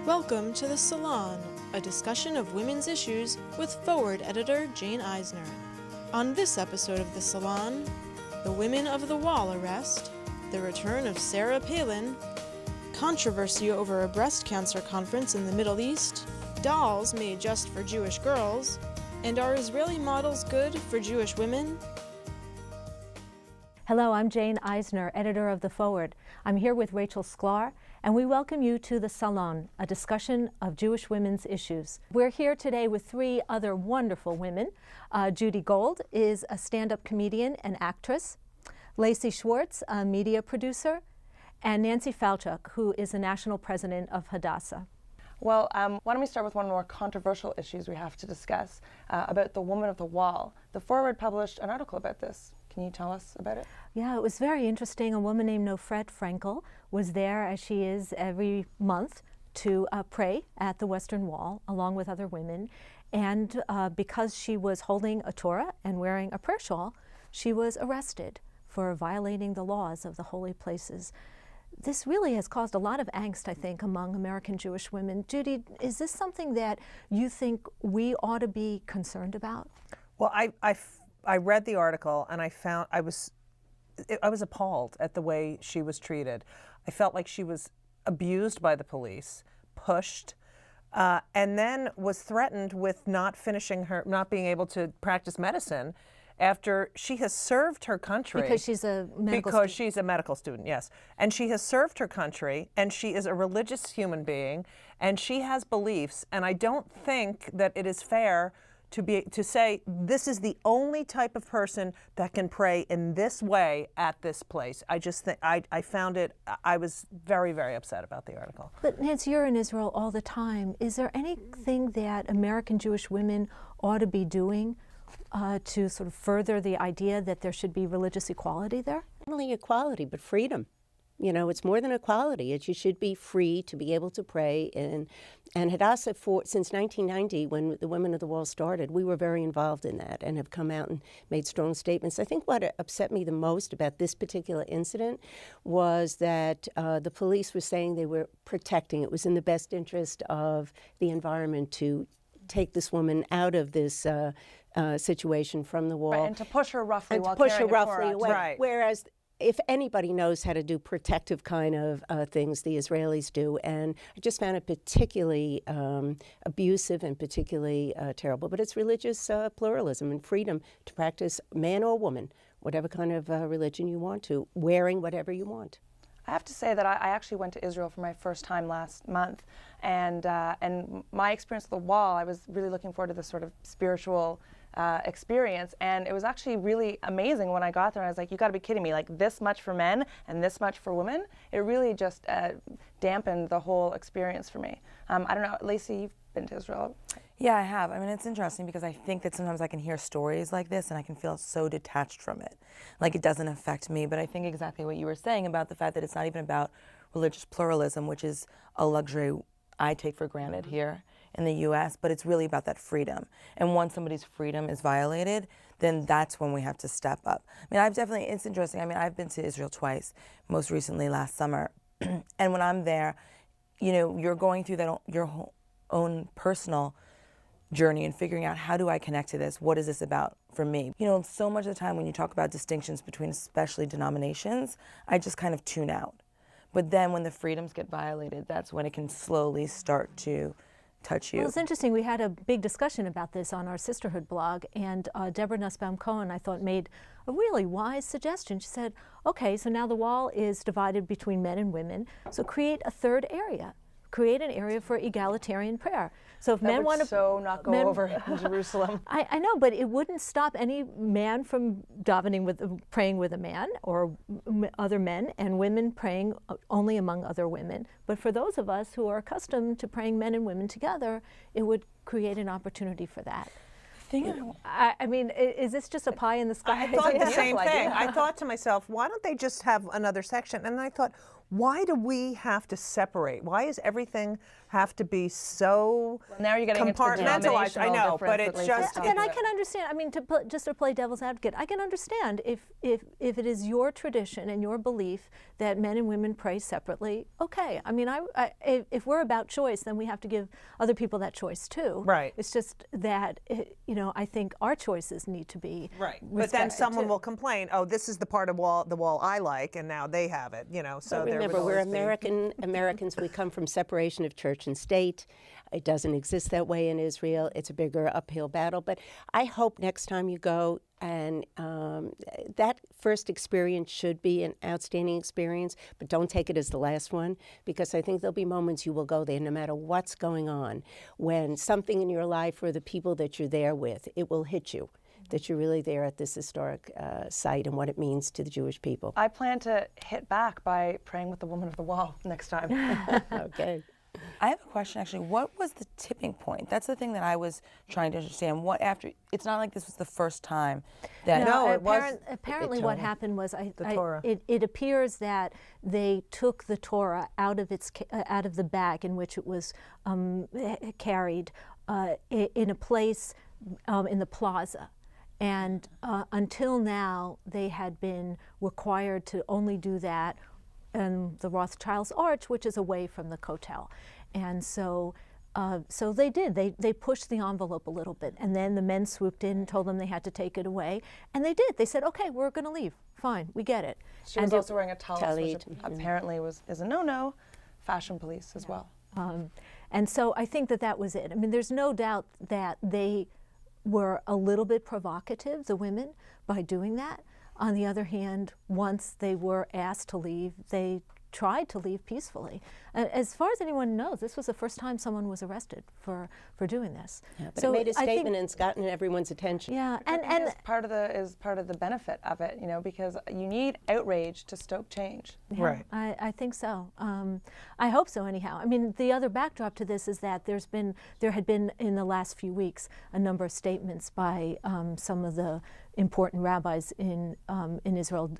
Welcome to the Salon, a discussion of women's issues with forward editor Jane Eisner. On this episode of the Salon, the Women of the Wall arrest, the return of Sarah Palin, controversy over a breast cancer conference in the Middle East, dolls made just for Jewish girls, and are Israeli models good for Jewish women? Hello, I'm Jane Eisner, editor of The Forward. I'm here with Rachel Sklar, and we welcome you to the Salon, a discussion of Jewish women's issues. We're here today with three other wonderful women. Judy Gold is a stand-up comedian and actress, Lacey Schwartz, a media producer, and Nancy Falchuk, who is the national president of Hadassah. Well, why don't we start with one of the more controversial issues we have to discuss, about the woman of the wall. The Forward published an article about this. Can you tell us about it? Yeah, it was very interesting. A woman named Nofret Frankel was there, as she is every month, to pray at the Western Wall, along with other women. And because she was holding a Torah and wearing a prayer shawl, she was arrested for violating the laws of the holy places. This really has caused a lot of angst, I think, among American Jewish women. Judy, is this something that you think we ought to be concerned about? Well, I read the article and I was appalled at the way she was treated. I felt like she was abused by the police, pushed, and then was threatened with not being able to practice medicine after she has served her country. Because she's a medical student. Because she's a medical student, yes. And she has served her country, and she is a religious human being, and she has beliefs, and I don't think that it is fair to say this is the only type of person that can pray in this way at this place. I just think I found it. I was very, very upset about the article. But Nancy, you're in Israel all the time. Is there anything that American Jewish women ought to be doing to sort of further the idea that there should be religious equality there? Not only equality, but freedom. You know, it's more than equality. You should be free to be able to pray. And Hadassah, since 1990, when the Women of the Wall started, we were very involved in that and have come out and made strong statements. I think what upset me the most about this particular incident was that the police were saying they were protecting. It was in the best interest of the environment to take this woman out of this situation from the wall. Right, and to push her roughly and while to push her carrying a Torah. roughly away. Right. Whereas if anybody knows how to do protective kind of things, the Israelis do. And I just found it particularly abusive and particularly terrible. But it's religious pluralism and freedom to practice, man or woman, whatever kind of religion you want to, wearing whatever you want. I have to say that I actually went to Israel for my first time last month, and my experience with the wall, I was really looking forward to this sort of spiritual experience, and it was actually really amazing when I got there. I was like, you got to be kidding me, like this much for men and this much for women? It really just dampened the whole experience for me. I don't know, Lacey, you've been to Israel. Yeah, I have. I mean, it's interesting because I think that sometimes I can hear stories like this and I can feel so detached from it. Like it doesn't affect me, but I think exactly what you were saying about the fact that it's not even about religious pluralism, which is a luxury I take for granted here in the U.S., but it's really about that freedom. And once somebody's freedom is violated, then that's when we have to step up. I mean, it's interesting. I mean, I've been to Israel twice, most recently last summer. And when I'm there, you know, you're going through your own personal journey and figuring out, how do I connect to this? What is this about for me? You know, so much of the time when you talk about distinctions between especially denominations, I just kind of tune out. But then when the freedoms get violated, that's when it can slowly start to touch you. Well, it's interesting. We had a big discussion about this on our Sisterhood blog, and Deborah Nussbaum-Cohen, I thought, made a really wise suggestion. She said, okay, so now the wall is divided between men and women, so create a third area. Create an area for egalitarian prayer. So if men want to, so not go over in Jerusalem. I know, but it wouldn't stop any man from praying with a man or other men, and women praying only among other women. But for those of us who are accustomed to praying men and women together, it would create an opportunity for that. I mean, is this just a pie in the sky? I thought the same thing. I thought to myself, why don't they just have another section? And I thought, why do we have to separate? Why is everything have to be so Now you're getting into the compartmentalized. I know, but it's just. And I can understand. I mean, just to play devil's advocate, I can understand if it is your tradition and your belief that men and women pray separately. Okay. I mean, if we're about choice, then we have to give other people that choice too. Right. It's just that I think our choices need to be right. But then someone too. will complain, oh, this is the part of the wall I like, and now they have it. So but remember, we're Americans. We come from separation of church and state. It doesn't exist that way in Israel. It's a bigger uphill battle. But I hope next time you go, and that first experience should be an outstanding experience, but don't take it as the last one, because I think there'll be moments you will go there no matter what's going on, when something in your life or the people that you're there with, it will hit you, that you're really there at this historic site and what it means to the Jewish people. I plan to hit back by praying with the woman of the wall next time. Okay. I have a question, actually. What was the tipping point? That's the thing that I was trying to understand. It's not like this was the first time that. No, it was. Apparently, what happened was, Torah. It appears that they took the Torah out of the bag in which it was carried in a place in the plaza. And until now, they had been required to only do that in the Rothschild's Arch, which is away from the Kotel. And so they did. They pushed the envelope a little bit. And then the men swooped in and told them they had to take it away. And they did. They said, okay, we're going to leave. Fine, we get it. She was also wearing a tallit, which apparently is a no-no. Fashion police as well. And so I think that was it. I mean, there's no doubt that they were a little bit provocative, the women, by doing that. On the other hand, once they were asked to leave, they tried to leave peacefully. As far as anyone knows, this was the first time someone was arrested for doing this. Yeah, but so it made a statement and it's gotten everyone's attention. Yeah, and is part of the benefit of it, because you need outrage to stoke change. Yeah, right. I think so. I hope so. Anyhow, I mean, the other backdrop to this is that there had been in the last few weeks a number of statements by some of the important rabbis in Israel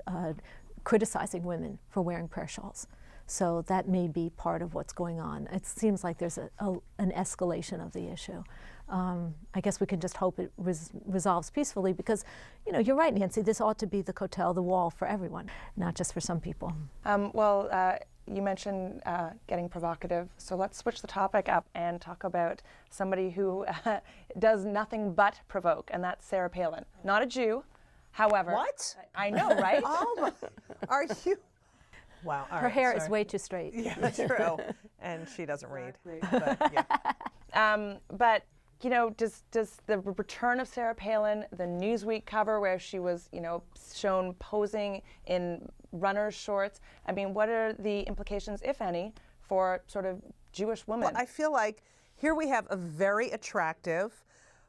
criticizing women for wearing prayer shawls. So that may be part of what's going on. It seems like there's an escalation of the issue. I guess we can just hope it resolves peacefully, because, you're right, Nancy, this ought to be the Kotel, the wall for everyone, not just for some people. You mentioned getting provocative, so let's switch the topic up and talk about somebody who does nothing but provoke, and that's Sarah Palin. Not a Jew, however. What? I know, right? Oh, are you? Wow. Her hair is way too straight. Yeah, true. And she doesn't read. But, yeah. Does the return of Sarah Palin, the Newsweek cover where she was, shown posing in runner's shorts, I mean, what are the implications, if any, for sort of Jewish women? Well, I feel like here we have a very attractive,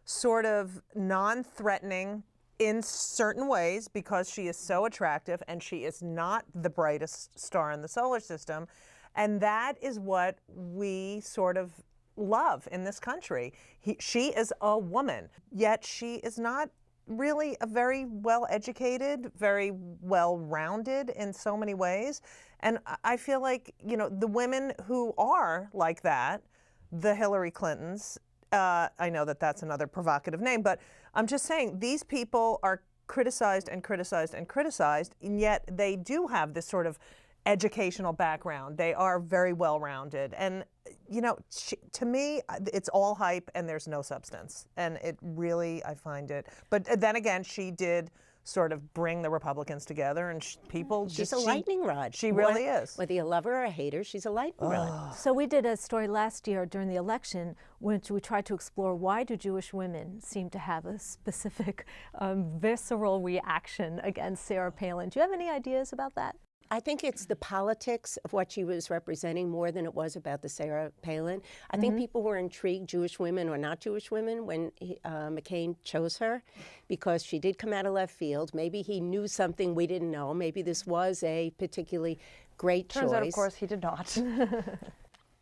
sort of non-threatening in certain ways, because she is so attractive and she is not the brightest star in the solar system. And that is what we sort of love in this country. She is a woman, yet she is not really a very well-educated, very well-rounded in so many ways. And I feel like, the women who are like that, the Hillary Clintons, I know that that's another provocative name, but I'm just saying these people are criticized and criticized and criticized, and yet they do have this sort of educational background. They are very well-rounded. And, to me, it's all hype and there's no substance. And it really, I find it. But then again, she did sort of bring the Republicans together, and She's a lightning rod. She really is. Whether you love her or hate her, she's a lightning rod. So we did a story last year during the election, which we tried to explore why do Jewish women seem to have a specific visceral reaction against Sarah Palin. Do you have any ideas about that? I think it's the politics of what she was representing more than it was about the Sarah Palin. I think people were intrigued, Jewish women or not Jewish women, when McCain chose her, because she did come out of left field. Maybe he knew something we didn't know. Maybe this was a particularly great choice. Turns out, of course, he did not.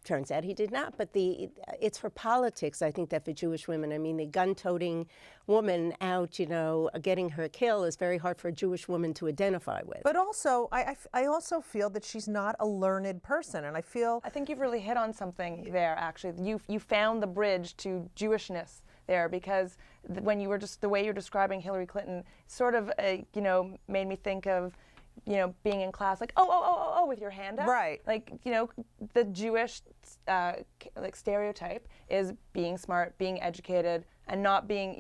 Turns out he did not, but it's for politics, I think, that for Jewish women. I mean, the gun-toting woman out, getting her kill is very hard for a Jewish woman to identify with. But also, I also feel that she's not a learned person, and I think you've really hit on something there, actually. You found the bridge to Jewishness there, because when you were the way you're describing Hillary Clinton, sort of, made me think of, being in class, like, oh, with your hand up. Right. Like, the Jewish stereotype is being smart, being educated, and not being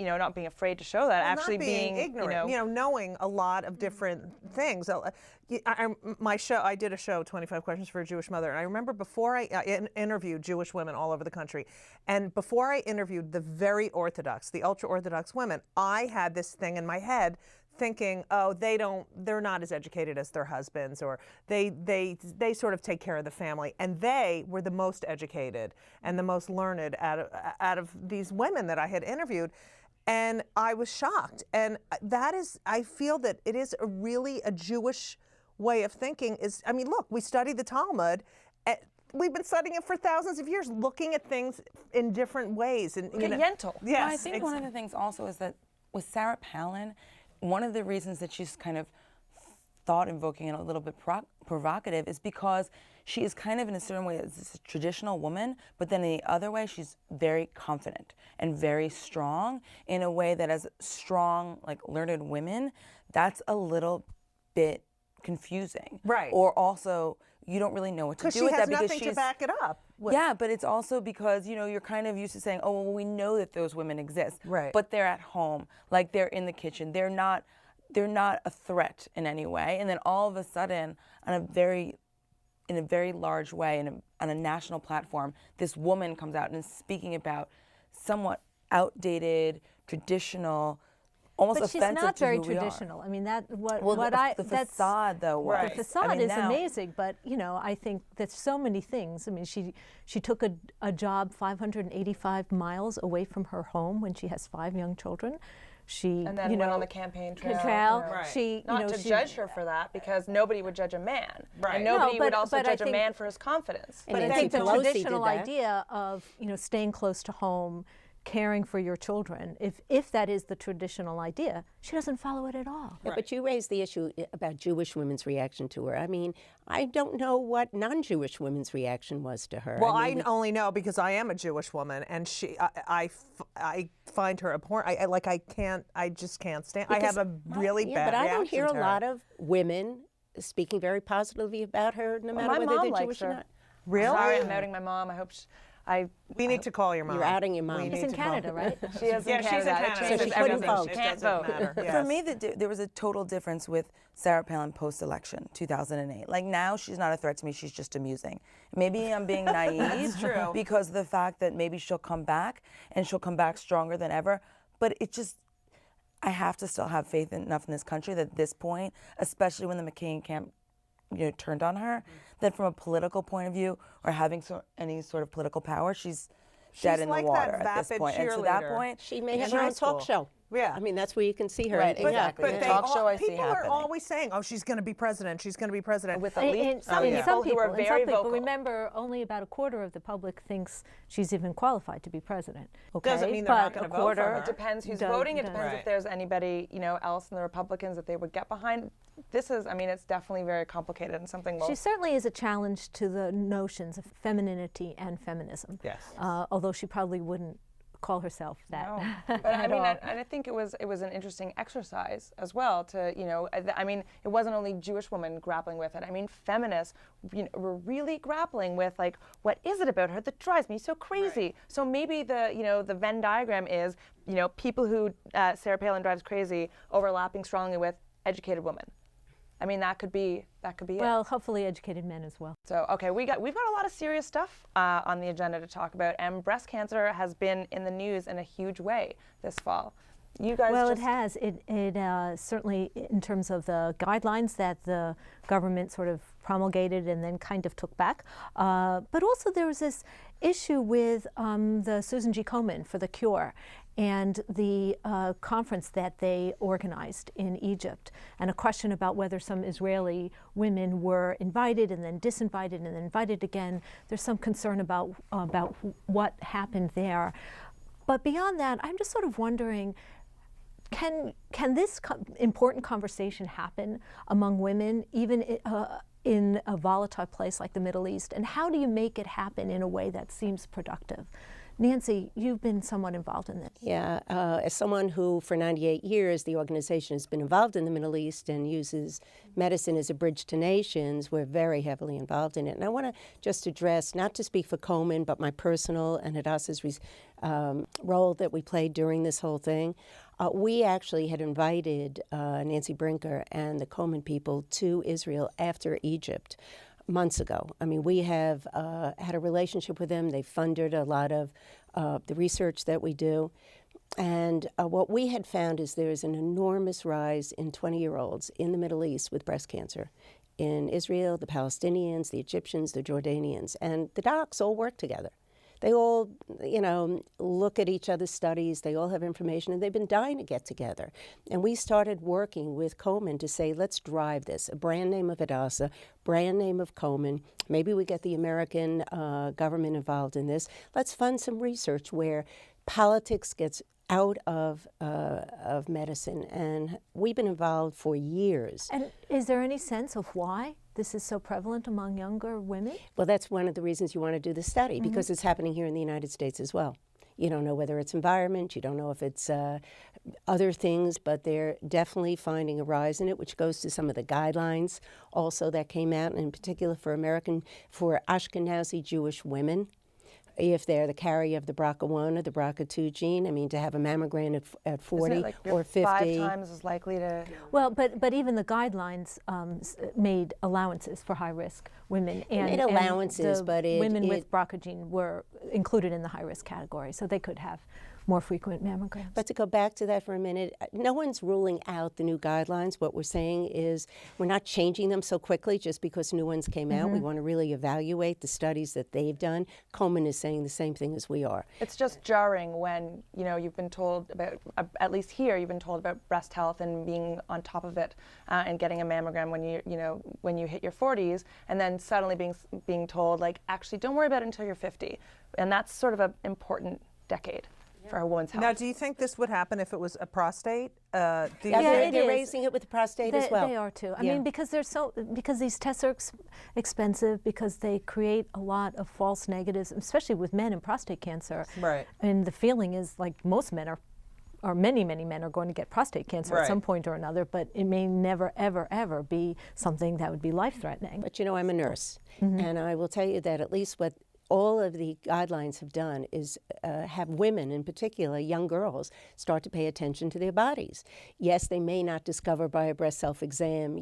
afraid to show that. Well, actually not being ignorant, knowing a lot of different things. I did a show, 25 Questions for a Jewish Mother, and I remember before I interviewed Jewish women all over the country, and before I interviewed the very Orthodox, the ultra-Orthodox women, I had this thing in my head thinking, oh, they're not as educated as their husbands, or they sort of take care of the family, and they were the most educated and the most learned out of these women that I had interviewed, and I was shocked. And I feel that it is really a Jewish way of thinking. Look, we study the Talmud. We've been studying it for thousands of years, looking at things in different ways. And Yentl. Yes, well, I think one of the things also is that with Sarah Palin, one of the reasons that she's kind of thought-invoking and a little bit provocative is because she is kind of, in a certain way, a traditional woman, but then in the other way, she's very confident and very strong in a way that as strong, learned women, that's a little bit confusing. Right. Or also, you don't really know what to do with that because she has nothing to back it up. Yeah, but it's also because, you're kind of used to saying, oh, well, we know that those women exist. Right. But they're at home, they're in the kitchen. They're not a threat in any way. And then all of a sudden, in a very large way, on a national platform, this woman comes out and is speaking about somewhat outdated, traditional, almost but offensive she's not to very who we traditional. are. I mean, the facade, though, was. The facade is amazing, but I think there's so many things. I mean, she took a job 585 miles away from her home when she has 5 young children. And then went on the campaign trail. Right. She, Not to judge her for that, because nobody would judge a man, right. And nobody would also judge a man for his confidence. But I think the traditional idea of staying close to home, caring for your children, if that is the traditional idea, she doesn't follow it at all. Yeah, but you raised the issue about Jewish women's reaction to her. I mean, I don't know what non-Jewish women's reaction was to her. Well, I only know because I am a Jewish woman, and I find her abhorrent. I just can't stand. I have a really bad reaction. But I don't hear to a her. lot of women speaking very positively about her, no matter whether they're Jewish or not. Really? Sorry, I'm outing my mom. I hope we need to call your mom. You're outing your mom. She's in Canada, right? She is in Canada. She's in Canada. So she couldn't vote. It Can't doesn't vote. matter. Yes. For me, there was a total difference with Sarah Palin post-election, 2008. Now she's not a threat to me, she's just amusing. Maybe I'm being naive because of the fact that maybe she'll come back, and she'll come back stronger than ever. But I have to still have faith enough in this country that at this point, especially when the McCain camp turned on her, that from a political point of view or having any sort of political power, she's dead in the water at this point. And to that point, she may have her own talk show. Yeah. I mean, that's where you can see her. Right, exactly. But The talk show I see people happening. are always saying, "Oh, she's going to be president. She's going to be president." With And some people who are very vocal. Remember, only about a quarter of the public thinks she's even qualified to be president. Okay? Doesn't mean they're not gonna vote for her. It depends who's voting. It depends if there's anybody else in the Republicans that they would get behind. It's definitely very complicated and something. She certainly is a challenge to the notions of femininity and feminism. Yes. Although she probably wouldn't call herself that. No. But I think it was an interesting exercise as well to, it wasn't only Jewish women grappling with it. Feminists were really grappling with what is it about her that drives me so crazy? Right. So maybe the Venn diagram is, people who Sarah Palin drives crazy overlapping strongly with educated women. That could be it. Well, hopefully educated men as well. So, okay, we've got a lot of serious stuff on the agenda to talk about, and breast cancer has been in the news in a huge way this fall. You guys Well, just... it has. It certainly, in terms of the guidelines that the government sort of promulgated and then kind of took back. But also there was this issue with the Susan G. Komen for the Cure and the conference that they organized in Egypt, and a question about whether some Israeli women were invited and then disinvited and then invited again. There's some concern about what happened there. But beyond that, I'm just sort of wondering, can this important conversation happen among women, even in a volatile place like the Middle East? And how do you make it happen in a way that seems productive? Nancy, you've been somewhat involved in this. Yeah, as someone who for 98 years, the organization has been involved in the Middle East and uses medicine as a bridge to nations, we're very heavily involved in it. And I want to just address, not to speak for Komen, but my personal and Hadassah's role that we played during this whole thing. We actually had invited Nancy Brinker and the Komen people to Israel after Egypt months ago. I mean, we have had a relationship with them. They funded a lot of the research that we do. And what we had found is there is an enormous rise in 20-year-olds in the Middle East with breast cancer. In Israel, the Palestinians, the Egyptians, the Jordanians, and the docs all work together. They all, look at each other's studies, they all have information, and they've been dying to get together. And we started working with Komen to say, let's drive this, a brand name of Hadassah, brand name of Komen. Maybe we get the American government involved in this. Let's fund some research where politics gets out of medicine. And we've been involved for years. And is there any sense of why this is so prevalent among younger women? Well, that's one of the reasons you want to do the study, because it's happening here in the United States as well. You don't know whether it's environment, you don't know if it's other things, but they're definitely finding a rise in it, which goes to some of the guidelines also that came out, and in particular for Ashkenazi Jewish women. If they're the carrier of the BRCA1 or the BRCA2 gene, I mean, to have a mammogram at 40 Isn't it like or 50. 5 times as likely to... Well, but even the guidelines made allowances for high-risk women. And made allowances, but women with BRCA gene were included in the high-risk category, so they could have more frequent mammograms. But to go back to that for a minute, no one's ruling out the new guidelines. What we're saying is we're not changing them so quickly just because new ones came out. We want to really evaluate the studies that they've done. Komen is saying the same thing as we are. It's just jarring when, you've been told about, at least here, you've been told about breast health and being on top of it and getting a mammogram when you hit your 40s, and then suddenly being told, actually, don't worry about it until you're 50. And that's sort of an important decade for a woman's health. Now, do you think this would happen if it was a prostate? They're raising it with the prostate as well. They are too. I mean, because these tests are expensive, because they create a lot of false negatives, especially with men in prostate cancer. Right. And the feeling is like most men or many men are going to get prostate cancer at some point or another, but it may never, ever, ever be something that would be life-threatening. But I'm a nurse, and I will tell you that at least what all of the guidelines have done is have women, in particular young girls, start to pay attention to their bodies. Yes, they may not discover by a breast self-exam,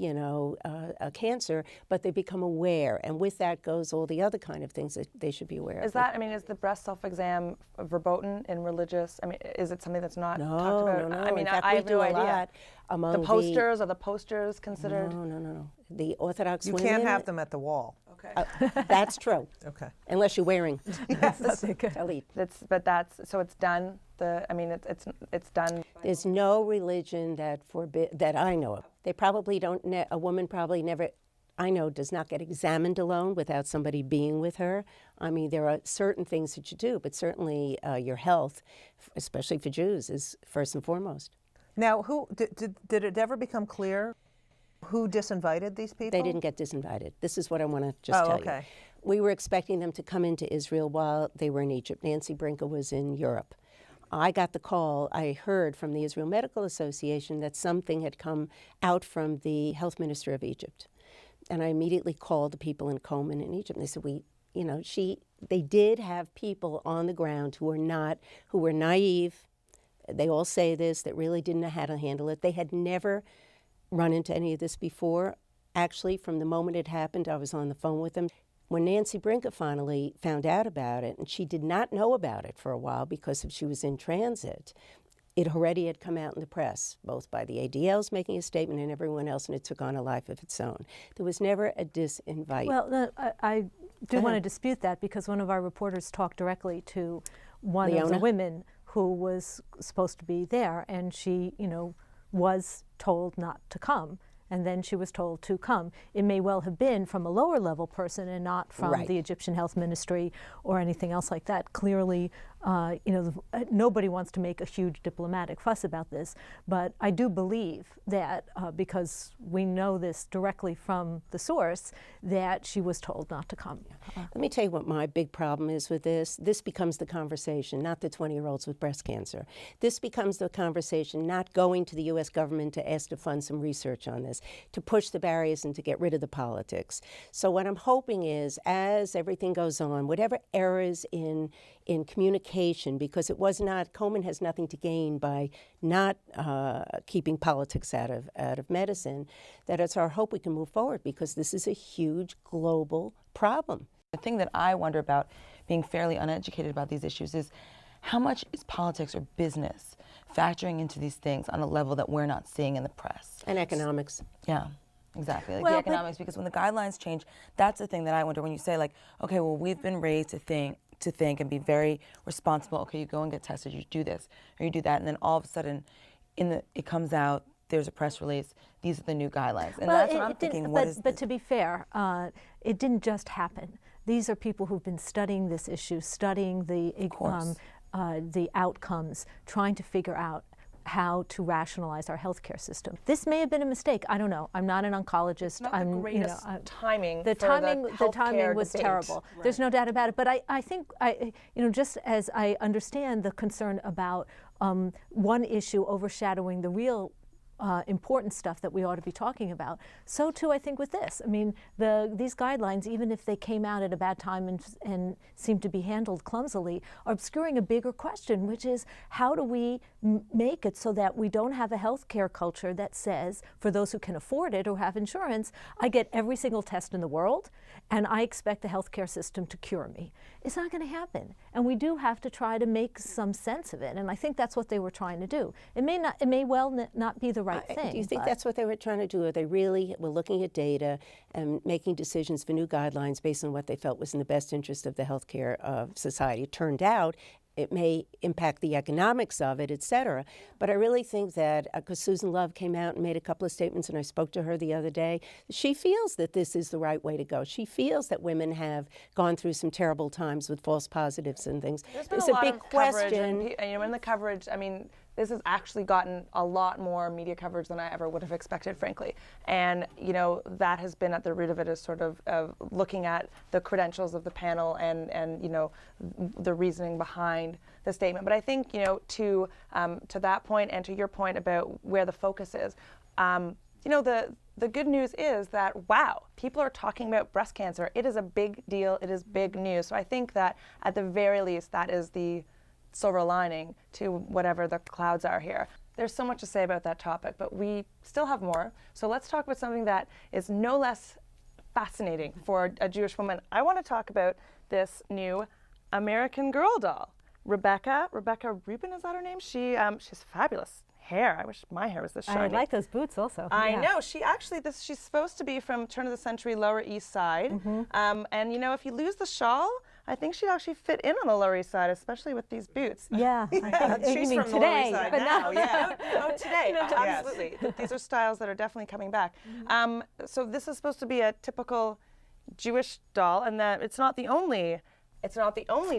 a cancer, but they become aware, and with that goes all the other kind of things that they should be aware of. Is the breast self-exam verboten in religious? I mean, is it something that's not talked about? No. I mean, in fact, I we have do no a idea. lot among Are the posters considered? No. The Orthodox You women. can't have them at the wall. Okay. That's true. Okay. Unless you're wearing talit. So it's done. It's done. There's no religion that I know of. They probably don't. A woman probably never, I know, does not get examined alone without somebody being with her. I mean, there are certain things that you do, but certainly your health, especially for Jews, is first and foremost. Now, who did it ever become clear who disinvited these people? They didn't get disinvited. This is what I want to just tell you. We were expecting them to come into Israel while they were in Egypt. Nancy Brinker was in Europe. I got the call. I heard from the Israel Medical Association that something had come out from the health minister of Egypt. And I immediately called the people in Komen in Egypt. And they said, they did have people on the ground who were naive. They all say this, that really didn't know how to handle it. They had never run into any of this before. Actually, from the moment it happened, I was on the phone with them. When Nancy Brinker finally found out about it, and she did not know about it for a while because she was in transit, it already had come out in the press, both by the ADLs making a statement and everyone else, and it took on a life of its own. There was never a disinvite. Well, I do want to dispute that, because one of our reporters talked directly to one of the women who was supposed to be there, and she, was told not to come. And then she was told to come. It may well have been from a lower level person and not from the Egyptian Health Ministry or anything else like that. Clearly, nobody wants to make a huge diplomatic fuss about this, but I do believe that because we know this directly from the source, that she was told not to come. Let me tell you what my big problem is with this. This becomes the conversation, not the 20-year-olds with breast cancer. This becomes the conversation, not going to the U.S. government to ask to fund some research on this, to push the barriers and to get rid of the politics. So what I'm hoping is, as everything goes on, whatever errors in communication, because it was not, Komen has nothing to gain by not keeping politics out of medicine, that it's our hope we can move forward, because this is a huge global problem. The thing that I wonder about, being fairly uneducated about these issues, is how much is politics or business factoring into these things on a level that we're not seeing in the press? And economics. Yeah. Exactly, like Well, the economics, because when the guidelines change, that's the thing that I wonder when you say, like, okay, well, we've been raised to think and be very responsible. Okay, you go and get tested, you do this or you do that, and then all of a sudden, it comes out, there's a press release, these are the new guidelines, and that's what I'm thinking. But to be fair, it didn't just happen. These are people who've been studying this issue, studying the outcomes, trying to figure out how to rationalize our healthcare system. This may have been a mistake. I don't know. I'm not an oncologist. Not the greatest timing. The timing was debate. Terrible. Right. There's no doubt about it. But I think just as I understand the concern about one issue overshadowing the real important stuff that we ought to be talking about, so too I think with this. I mean, these guidelines, even if they came out at a bad time and seem to be handled clumsily, are obscuring a bigger question, which is how do we make it so that we don't have a healthcare culture that says, for those who can afford it or have insurance, I get every single test in the world and I expect the healthcare system to cure me. It's not going to happen, and we do have to try to make some sense of it, and I think that's what they were trying to do. It may well not be the right thing. Do you think that's what they were trying to do? Or they really were looking at data and making decisions for new guidelines based on what they felt was in the best interest of the healthcare of society? It turned out it may impact the economics of it, et cetera. But I really think that, because Susan Love came out and made a couple of statements, and I spoke to her the other day, she feels that this is the right way to go. She feels that women have gone through some terrible times with false positives and things. There's a big question. And, in the coverage, I mean, this has actually gotten a lot more media coverage than I ever would have expected, frankly. And, that has been at the root of it, is sort of looking at the credentials of the panel and the reasoning behind the statement. But I think, to that point and to your point about where the focus is, the good news is that, wow, people are talking about breast cancer. It is a big deal. It is big news. So I think that at the very least, that is the silver lining to whatever the clouds are here. There's so much to say about that topic, but we still have more. So let's talk about something that is no less fascinating for a Jewish woman. I want to talk about this new American Girl doll. Rebecca Rubin, is that her name? She's fabulous hair. I wish my hair was this shiny. I like those boots also. I know. She's supposed to be from turn of the century Lower East Side. Mm-hmm. And if you lose the shawl, I think she'd actually fit in on the Lower East Side, especially with these boots. Yeah. She's from today, the Lower East Side but now. Yeah. Today. Absolutely. These are styles that are definitely coming back. Mm-hmm. So this is supposed to be a typical Jewish doll, and that it's not the only Jewish doll.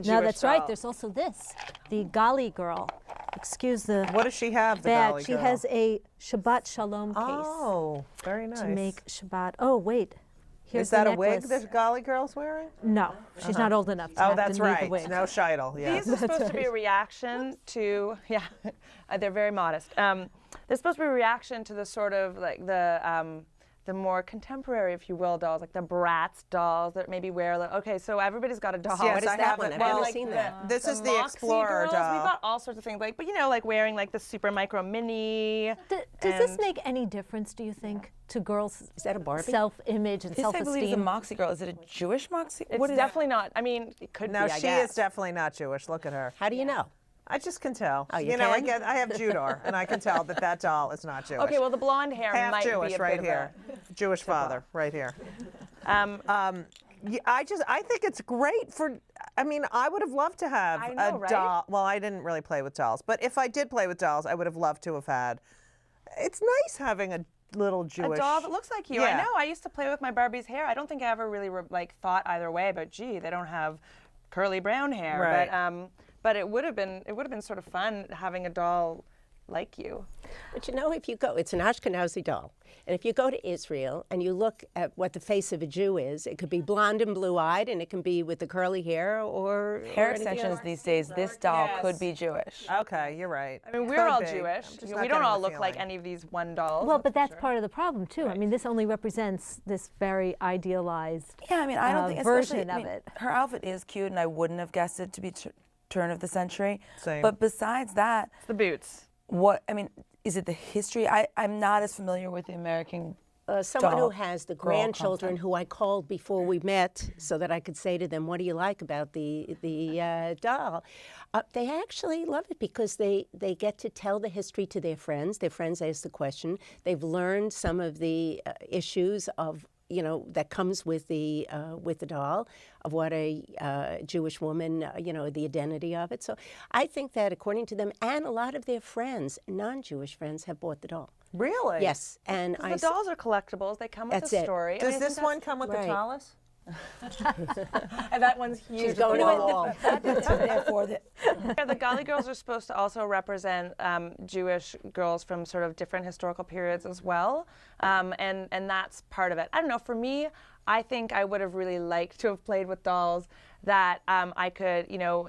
No, that's right. There's also this, the Gali girl. Excuse the What does she have, the bag. Gali She girl? has a Shabbat Shalom case. Oh, very nice. To make Shabbat. Oh, wait. Here's Is that the a wig necklace. that Gali girl's wearing? No, she's not old enough to Oh, have that's to need right. the wig. No sheitel. Yeah. These are supposed to be a reaction to, they're very modest. They're supposed to be a reaction to the sort of like the more contemporary, if you will, dolls, like the Bratz dolls that maybe wear, okay, so everybody's got a doll. Yes, What is I that have one? it. I've never seen that. This is the Moxie Explorer girls. doll. We've got all sorts of things, but like wearing like the super micro mini. Does this make any difference, do you think, to girls' Is that a Barbie? self-image and This, I believe, is a self-esteem? Moxie girl. Is it a Jewish Moxie? It's definitely not. I mean, it could No, be, I she guess. is definitely not Jewish. Look at her. How do you know? I just can tell. Oh, you know, can? I have Judor, and I can tell that doll is not Jewish. Okay, well, the blonde hair half might Jewish be a right bit here. Jewish father right here. Yeah, I think it's great for. I mean, I would have loved to have I know, a right? doll. Well, I didn't really play with dolls, but if I did play with dolls, I would have loved to have had. It's nice having a little Jewish. A doll that looks like you. Yeah. I know. I used to play with my Barbie's hair. I don't think I ever really thought either way. But gee, they don't have curly brown hair. Right. But it would have been sort of fun having a doll like you. But you know, if you go, it's an Ashkenazi doll. And if you go to Israel and you look at what the face of a Jew is, it could be blonde and blue-eyed, and it can be with the curly hair or Hair anything extensions else. these days, this doll could be Jewish. Okay, you're right. I mean, we're Could all be. Jewish. I'm just We not don't getting all the look like feeling. any of these one dolls. Well, but for that's sure. part of the problem too. I mean, this only represents this very idealized Yeah, I mean, I don't think especially, version I of mean, it. Her outfit is cute, and I wouldn't have guessed it to be turn of the century. Same. But besides that, It's the boots. what I mean, is it the history? I'm not as familiar with the American. Someone doll who has the girl grandchildren concept. who I called before we met so that I could say to them, what do you like about the doll? They actually love it because they get to tell the history to their friends. Their friends ask the question. They've learned some of the issues of, you know, that comes with the doll, of what a Jewish woman, you know, the identity of it. So I think that according to them, and a lot of their friends, non-Jewish friends, have bought the doll. Really? Yes, and The dolls are collectibles. They come with That's a it. story. I Does mean, this one come with right. the tallis? And that one's huge. she's going to the wall. Therefore, Yeah, the Gali girls are supposed to also represent Jewish girls from sort of different historical periods as well, and that's part of it. I don't know. For me, I think I would have really liked to have played with dolls that I could, you know,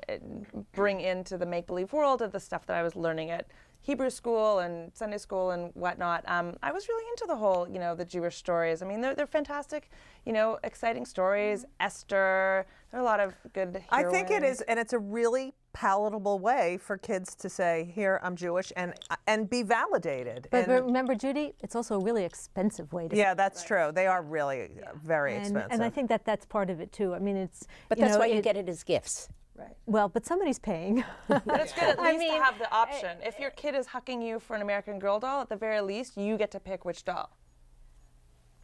bring into the make-believe world of the stuff that I was learning at Hebrew school and Sunday school and whatnot. I was really into the whole, you know, the Jewish stories. I mean, they're fantastic, you know, exciting stories. Esther, there are a lot of good I think it heroines. is, and it's a really palatable way for kids to say, "Here, I'm Jewish," and be validated. But And- remember, Judy, it's also a really expensive way to. yeah, that's true. They are really very expensive. And I think that that's part of it too. I mean, it's. But you that's know, why you get it as gifts. Well, but somebody's paying. But it's good at I least mean, to have the option. If your kid is hucking you for an American Girl doll, at the very least, you get to pick which doll.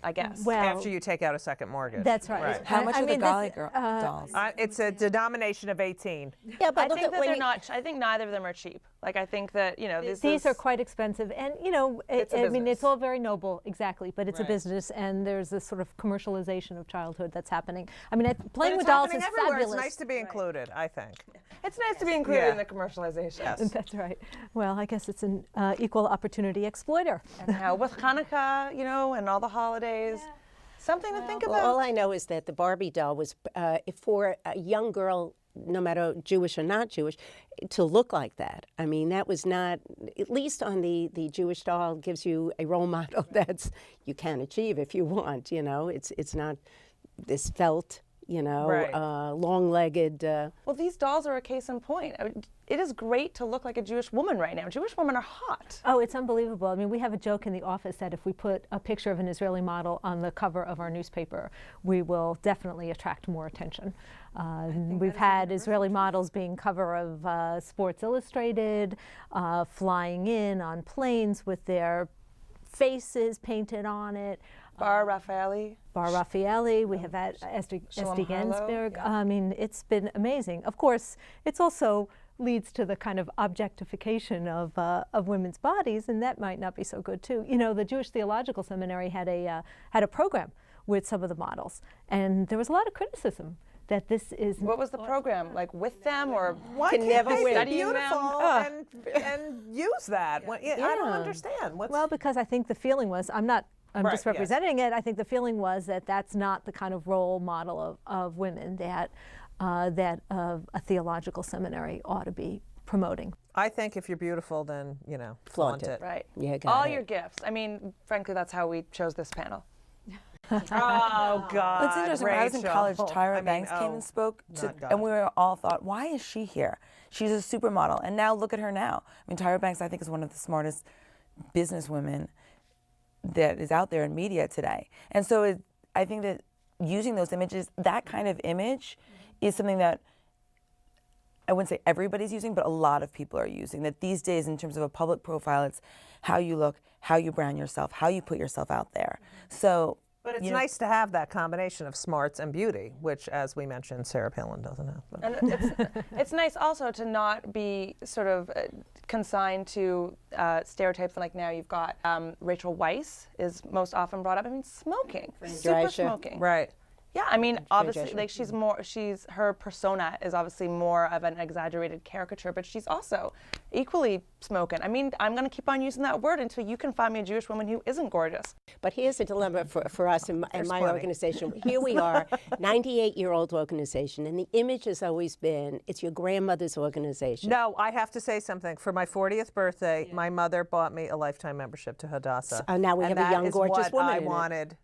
I guess. Well, After you take out a second mortgage. that's right. how much are the mean, Gali this, girl dolls? It's a denomination of 18. Yeah, I but look think at that when they're you, not. I think neither of them are cheap. Like I think that you know These are quite expensive, and you know, It's a I mean, business. it's all very noble, exactly, but it's a Right. business, and there's this sort of commercialization of childhood that's happening. I mean, playing But with it's dolls happening is everywhere. fabulous. It's nice to be included, I think. It's nice to be included Yeah. in the commercialization. Yes. That's right. Well, I guess it's an equal opportunity exploiter. And now with Hanukkah, you know, and all the holidays, something to think well, about. all I know is that the Barbie doll was for a young girl, no matter Jewish or not Jewish, to look like that. I mean, that was not, at least on the Jewish doll, gives you a role model that's you can achieve if you want. You know, it's not this felt, you know, Right. long-legged. Well, these dolls are a case in point. I mean, it is great to look like a Jewish woman right now. Jewish women are hot. Oh, it's unbelievable. I mean, we have a joke in the office that if we put a picture of an Israeli model on the cover of our newspaper, we will definitely attract more attention. We've had Israeli models being cover of Sports Illustrated, flying in on planes with their faces painted on it. Bar Raffaelli. Bar Raffaelli, we have had Esther Shalom Harlow, Ginsberg. yeah. I mean, it's been amazing. Of course, it's also leads to the kind of objectification of women's bodies, and that might not be so good too. You know, the Jewish Theological Seminary had a program with some of the models, and there was a lot of criticism that this is. What was the program? Like with them or Why Can can't never they win. be Studying them? beautiful and use that? Well, I don't understand. What's, Well, because I think the feeling was, I'm Right, just yes. representing it. I think the feeling was that that's not the kind of role model of women that a theological seminary ought to be promoting. I think if you're beautiful, then, you know, Flaunt flaunt it. it. right? Yeah, got All it. your gifts. I mean, frankly, that's how we chose this panel. Oh, God. It's interesting. When I was in Rachel. college, Tyra I mean, Banks came oh, and spoke, not God. and we were all thought, why is she here? She's a supermodel, and now look at her now. I mean, Tyra Banks, I think, is one of the smartest businesswomen that is out there in media today. And so I think that using those images, that kind of image, is something that I wouldn't say everybody's using, but a lot of people are using. That these days, in terms of a public profile, it's how you look, how you brand yourself, how you put yourself out there. So, but it's nice to have that combination of smarts and beauty, which, as we mentioned, Sarah Palin doesn't have. But. And it's nice also to not be sort of consigned to stereotypes. Like now you've got Rachel Weisz is most often brought up. I mean, smoking, super smoking. Right. Yeah, I mean, obviously, like her persona is obviously more of an exaggerated caricature, but she's also equally smoking. I mean, I'm going to keep on using that word until you can find me a Jewish woman who isn't gorgeous. But here's a dilemma for us in my organization. Here we are, 98-year-old organization, and the image has always been, it's your grandmother's organization. No, I have to say something. For my 40th birthday, my mother bought me a lifetime membership to Hadassah. So, now we have a young, gorgeous woman I in wanted. It.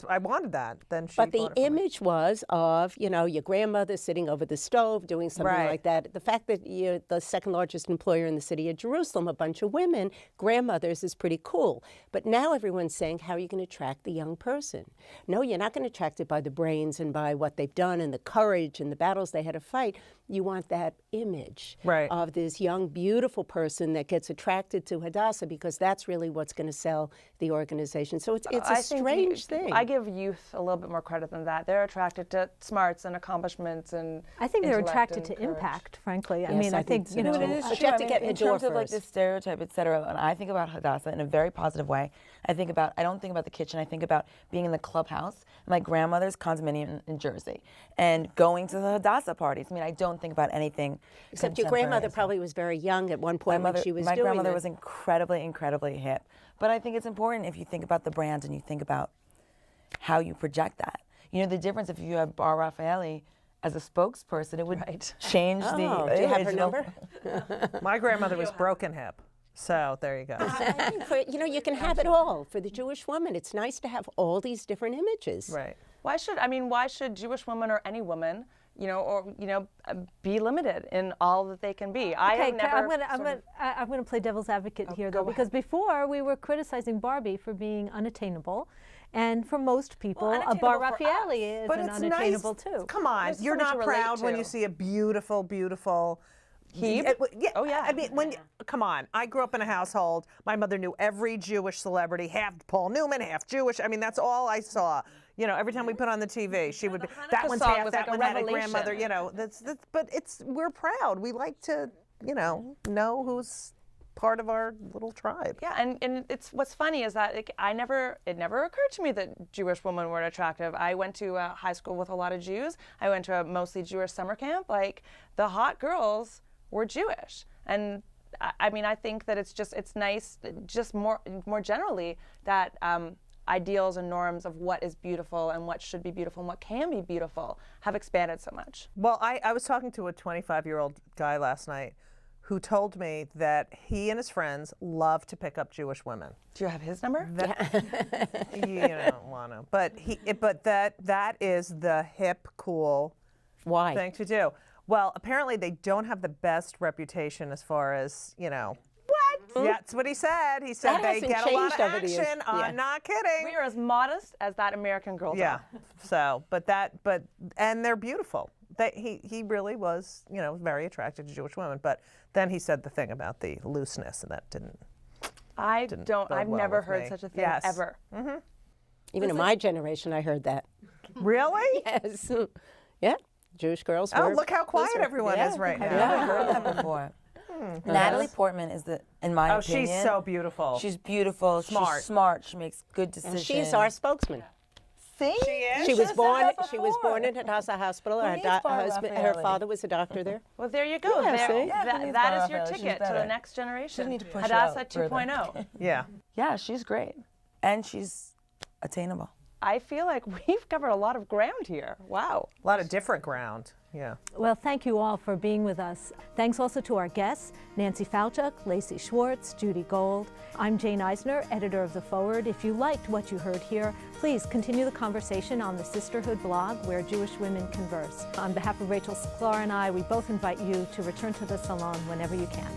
I wanted that. Then she But bought the it for me. image was of, your grandmother sitting over the stove doing something like that. The fact that you're the second largest employer in the city of Jerusalem, a bunch of women, grandmothers, is pretty cool. But now everyone's saying, how are you going to attract the young person? No, you're not going to attract it by the brains and by what they've done and the courage and the battles they had to fight. You want that image of this young, beautiful person that gets attracted to Hadassah, because that's really what's going to sell the organization. So it's a strange thing. I give youth a little bit more credit than that. They're attracted to smarts and accomplishments and I think they're intellect attracted and to courage. impact, frankly. Yes, I mean, I think, so you know, too. But it is But true. you have I to mean, get in in the door terms of like first. the stereotype, et cetera, and I think about Hadassah in a very positive way. I don't think about the kitchen. I think about being in the clubhouse, my grandmother's condominium in Jersey, and going to the Hadassah parties. I mean, I don't think about anything. Except your grandmother probably was very young at one point when she was doing My grandmother it. was incredibly, incredibly hip. But I think it's important if you think about the brand and you think about how you project that. You know, the difference if you have Bar Raffaele as a spokesperson, it would change the Oh, do you have her original- number? My grandmother was broken hip. So there you go. I think you can have it all. For the Jewish woman, it's nice to have all these different images. Right. Why should Jewish women or any woman, be limited in all that they can be? I'm going to play devil's advocate here, though, because before we were criticizing Barbie for being unattainable, and for most people, a Bar Raffaele is But an it's unattainable nice. too. Come on, It's you're something not to relate proud when to. you see a beautiful, beautiful. Heap? Yeah. Oh, yeah. I mean, come on. I grew up in a household. My mother knew every Jewish celebrity, half Paul Newman, half Jewish. I mean, that's all I saw. You know, every time we put on the TV, she would be, that one's song half, was that like a one had a revelation. grandmother, you know. But we're proud. We like to, know who's part of our little tribe. Yeah, and it's what's funny is that it never occurred to me that Jewish women were attractive. I went to a high school with a lot of Jews. I went to a mostly Jewish summer camp. Like, the hot girls were Jewish, and I mean, I think that it's nice, just more generally, that ideals and norms of what is beautiful and what should be beautiful and what can be beautiful have expanded so much. Well, I was talking to a 25-year-old guy last night who told me that he and his friends love to pick up Jewish women. Do you have his number? You don't want to, but that is the hip, cool thing to do. Well, apparently they don't have the best reputation as far as, What? Yeah, that's what he said. He said That they hasn't get a lot of changed over the years. action. Yeah. I'm not kidding. We are as modest as that American girl. Yeah. So, and they're beautiful. He really was, very attracted to Jewish women. But then he said the thing about the looseness, and that didn't. I've bode never well with heard me. such a thing Yes. ever. Even in my generation, I heard that. Really? Yes. Yeah. Jewish girls Oh, were look how quiet looser. everyone is right I've now. never heard that before. Natalie Portman is in my Oh, opinion. she's so beautiful. She's beautiful. Smart. She's smart. She makes good And decisions. she's our spokesman. See? She is? She was born. that She was before. born in Hadassah Hospital. Who Her, needs Bar husband, her Raffaele? father was a doctor there. Well, there you go. Yeah, There- see? Yeah, that she needs that Bar is your Raffaele. She's ticket to the better. next generation. need to push it Hadassah out further. 2.0. Yeah. Yeah, she's great. And she's attainable. I feel like we've covered a lot of ground here. Wow. A lot of different ground. Yeah. Well, thank you all for being with us. Thanks also to our guests, Nancy Falchuk, Lacey Schwartz, Judy Gold. I'm Jane Eisner, editor of The Forward. If you liked what you heard here, please continue the conversation on the Sisterhood blog where Jewish women converse. On behalf of Rachel Sklar and I, we both invite you to return to the Salon whenever you can.